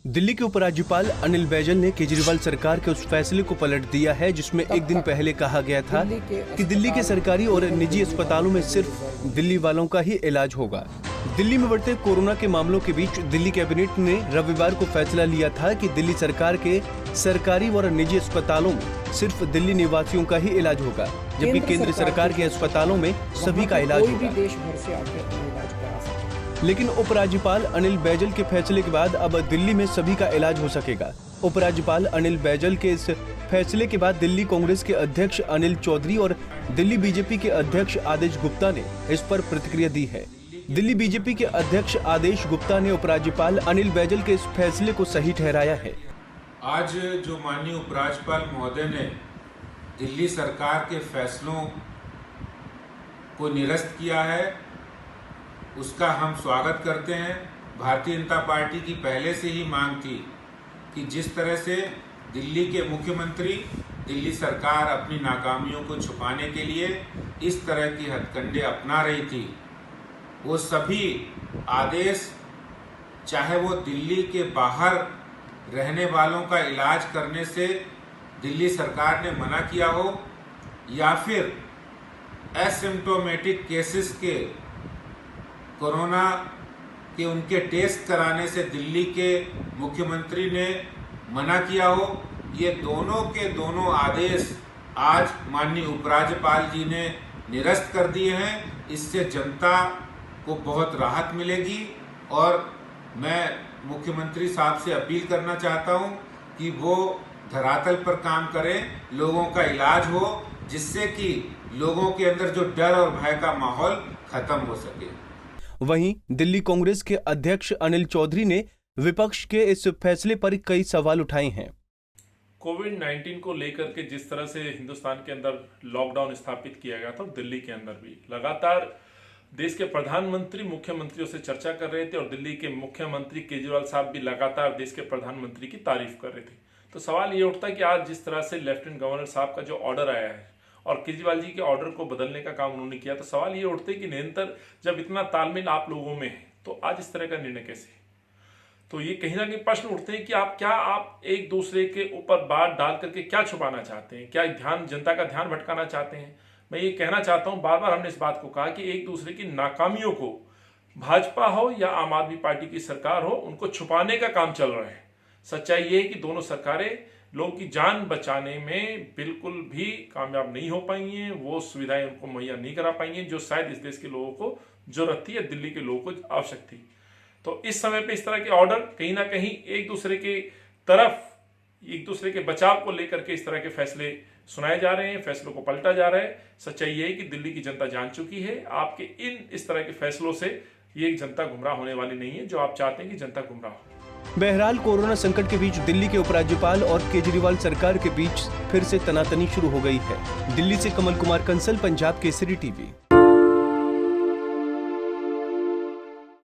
दिल्ली के उपराज्यपाल अनिल बैजल ने केजरीवाल सरकार के उस फैसले को पलट दिया है जिसमें एक दिन पहले कहा गया था कि दिल्ली के सरकारी और निजी अस्पतालों में सिर्फ दिल्ली वालों का ही इलाज होगा। दिल्ली में बढ़ते कोरोना के मामलों के बीच दिल्ली कैबिनेट ने रविवार को फैसला लिया था कि दिल्ली सरकार के सरकारी और निजी अस्पतालों में सिर्फ दिल्ली निवासियों का ही इलाज होगा, जबकि केंद्र सरकार के अस्पतालों में सभी का इलाज होगा। लेकिन उपराज्यपाल अनिल बैजल के फैसले के बाद अब दिल्ली में सभी का इलाज हो सकेगा। उपराज्यपाल अनिल बैजल के इस फैसले के बाद दिल्ली कांग्रेस के अध्यक्ष अनिल चौधरी और दिल्ली बीजेपी के अध्यक्ष आदेश गुप्ता ने इस पर प्रतिक्रिया दी है। दिल्ली बीजेपी के अध्यक्ष आदेश गुप्ता ने उपराज्यपाल अनिल बैजल के इस फैसले को सही ठहराया है। आज जो माननीय उपराज्यपाल महोदय ने दिल्ली सरकार के फैसलों को निरस्त किया है, उसका हम स्वागत करते हैं। भारतीय जनता पार्टी की पहले से ही मांग थी कि जिस तरह से दिल्ली के मुख्यमंत्री दिल्ली सरकार अपनी नाकामियों को छुपाने के लिए इस तरह की हथकंडे अपना रही थी, वो सभी आदेश, चाहे वो दिल्ली के बाहर रहने वालों का इलाज करने से दिल्ली सरकार ने मना किया हो या फिर एसिम्प्टोमेटिक केसेस के कोरोना के उनके टेस्ट कराने से दिल्ली के मुख्यमंत्री ने मना किया हो, ये दोनों के दोनों आदेश आज माननीय उपराज्यपाल जी ने निरस्त कर दिए हैं। इससे जनता को बहुत राहत मिलेगी और मैं मुख्यमंत्री साहब से अपील करना चाहता हूं कि वो धरातल पर काम करें, लोगों का इलाज हो, जिससे कि लोगों के अंदर जो डर और भय का माहौल खत्म हो सके। वहीं दिल्ली कांग्रेस के अध्यक्ष अनिल चौधरी ने विपक्ष के इस फैसले पर कई सवाल उठाए हैं। कोविड-19 को लेकर के जिस तरह से हिंदुस्तान के अंदर लॉकडाउन स्थापित किया गया था, दिल्ली के अंदर भी लगातार देश के प्रधानमंत्री मुख्यमंत्रियों से चर्चा कर रहे थे और दिल्ली के मुख्यमंत्री केजरीवाल साहब भी लगातार देश के प्रधानमंत्री की तारीफ कर रहे थे। तो सवाल ये उठता है कि आज जिस तरह से लेफ्टिनेंट गवर्नर साहब का जो ऑर्डर आया है और केजरीवाल जी के ऑर्डर को बदलने का काम उन्होंने किया, तो सवाल ये उठते कि निरंतर जब इतना तालमेल आप लोगों में है तो आज इस तरह का निर्णय कैसे? तो ये कहीं ना कहीं प्रश्न उठते हैं कि आप एक दूसरे के ऊपर बात डाल करके क्या छुपाना चाहते हैं? क्या जनता का ध्यान भटकाना चाहते हैं? मैं ये कहना चाहता हूं, बार बार हमने इस बात को कहा कि एक दूसरे की नाकामियों को भाजपा हो या आम आदमी पार्टी की सरकार हो, उनको छुपाने का काम चल रहा है। सच्चाई ये है कि दोनों सरकारें लोगों की जान बचाने में बिल्कुल भी कामयाब नहीं हो पाई हैं, वो सुविधाएं उनको मुहैया नहीं करा पाई हैं जो शायद इस देश के लोगों को जरूरत थी या दिल्ली के लोगों को आवश्यक थी। तो इस समय पे इस तरह के ऑर्डर कहीं ना कहीं एक दूसरे के तरफ, एक दूसरे के बचाव को लेकर के इस तरह के फैसले सुनाए जा रहे हैं, फैसलों को पलटा जा रहा है। सच्चाई ये है कि दिल्ली की जनता जान चुकी है आपके इस तरह के फैसलों से ये जनता गुमराह होने वाली नहीं है जो आप चाहते हैं कि जनता गुमराह हो। बहरहाल कोरोना संकट के बीच दिल्ली के उपराज्यपाल और केजरीवाल सरकार के बीच फिर से तनातनी शुरू हो गई है। दिल्ली से कमल कुमार कंसल, पंजाब केसरी टीवी।